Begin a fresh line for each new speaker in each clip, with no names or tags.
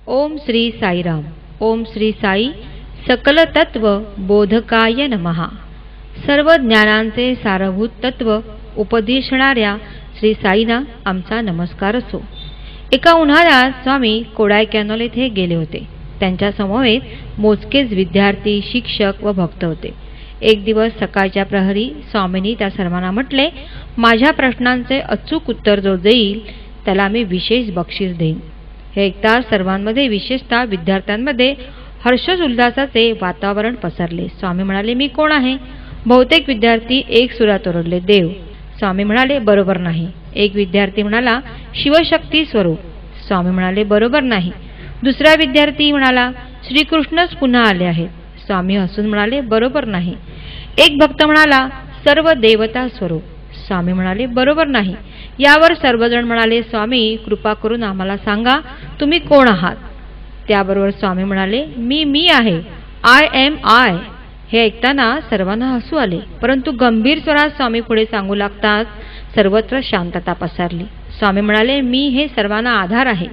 ओम श्री साईराम. ओम श्री साई सकल तत्व बोधकाय नमः. सर्व ज्ञानांचे सारभूत तत्व उपदेशणाऱ्या श्री साईंना आमचा नमस्कार असो. एका उन्हाळ्यात स्वामी कोडायकॅनल येथे गेले होते. त्यांच्या समवेत मोजकेच विद्यार्थी, शिक्षक व भक्त होते. एक दिवस सकाळच्या प्रहरी स्वामींनी त्या सर्वांना म्हटले, माझ्या प्रश्नांचे अचूक उत्तर जो देईल त्याला मी विशेष बक्षीस देईन. हे ऐकताच सर्वांमध्ये, विशेषतः विद्यार्थ्यांमध्ये हर्षोल्लासाचे उल्हासाचे वातावरण पसरले. स्वामी म्हणाले, मी कोण आहे? बहुतेक विद्यार्थी एक सुरात ओरडले, देव. स्वामी म्हणाले, बरोबर नाही. एक विद्यार्थी म्हणाला, शिवशक्ती स्वरूप. स्वामी म्हणाले, बरोबर नाही. दुसरा विद्यार्थी म्हणाला, श्रीकृष्णच पुन्हा आले आहेत. स्वामी हसून म्हणाले, बरोबर नाही. एक भक्त म्हणाला, सर्व देवता स्वरूप. स्वामी म्हणाले, बरोबर नाही. यावर सर्वजण म्हणाले, स्वामी कृपा करून आम्हाला सांगा, तुम्ही कोण आहात? त्याबरोबर स्वामी म्हणाले, मी आहे. I am I. हे ऐकताना सर्वांना हसू आले, परंतु गंभीर स्वरात स्वामी पुढे सांगू लागतात सर्वत्र शांतता पसरली. स्वामी म्हणाले, मी हे सर्वांना आधार आहे.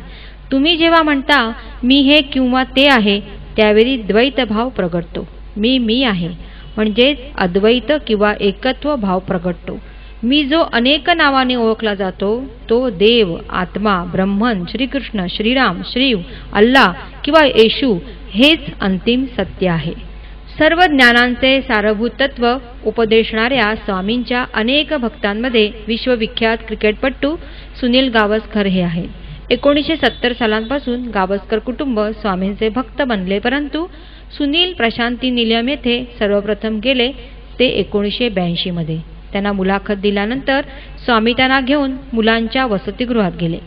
तुम्ही जेव्हा म्हणता मी हे किंवा ते आहे, त्यावेळी द्वैत भाव प्रगटतो. मी आहे म्हणजेच अद्वैत किंवा एकत्व भाव प्रगटतो. मी जो अनेक नावाने ओळखला जातो तो देव, आत्मा, ब्रह्मन, श्रीकृष्ण, श्रीराम, श्रीव, अल्लाह किंवा येशू हेच अंतिम सत्य आहे. सर्व ज्ञानांचे सारभूत तत्व उपदेशणाऱ्या स्वामींच्या अनेक भक्तांमध्ये विश्वविख्यात क्रिकेटपटू सुनील गावस्कर हे आहेत. 1970 सालांपासून गावस्कर कुटुंब स्वामींचे भक्त बनले, परंतु सुनील प्रशांती निलयम येथे सर्वप्रथम गेले ते 1982 मध्ये. त्यांना मुलाखत दिल्यानंतर स्वामी त्यांना घेऊन मुलांच्या वसतिगृहात गेले.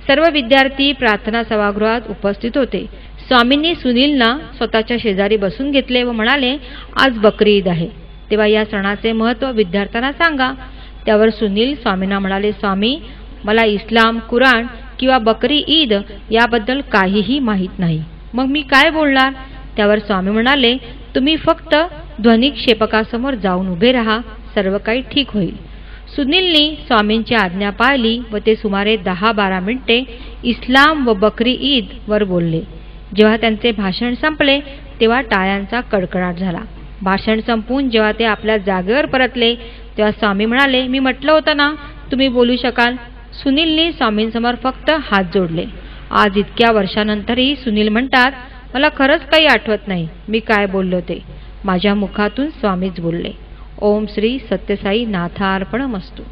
सर्व विद्यार्थी प्रार्थना सभागृहात उपस्थित होते. स्वामींनी सुनीलना स्वतःच्या शेजारी बसून घेतले व म्हणाले, आज बकरी ईद आहे, तेव्हा या सणाचे महत्त्व विद्यार्थ्यांना सांगा. त्यावर सुनील स्वामींना म्हणाले, स्वामी मला इस्लाम, कुराण किंवा बकरी ईद याबद्दल काहीही माहीत नाही, मग मी काय बोलणार? त्यावर स्वामी म्हणाले, तुम्ही फक्त ध्वनिक्षेपकासमोर जाऊन उभे राहा, सर्व काही ठीक होईल. सुनीलनी स्वामींची आज्ञा पाळली व ते सुमारे 10-12 मिनिटे इस्लाम व बकरी ईद वर बोलले. जेव्हा त्यांचे भाषण संपले तेव्हा टाळ्यांचा कडकडाट झाला. भाषण संपवून जेव्हा ते आपल्या जागेवर परतले तेव्हा स्वामी म्हणाले, मी म्हटलं होतं ना तुम्ही बोलू शकाल. सुनीलने स्वामींसमोर फक्त हात जोडले. आज इतक्या वर्षानंतरही सुनील म्हणतात, मला खरंच काही आठवत नाही मी काय बोललो ते. माझ्या मुखातून स्वामीच बोलले. ओम श्री सत्यसाई नाथार्पणमस्तु.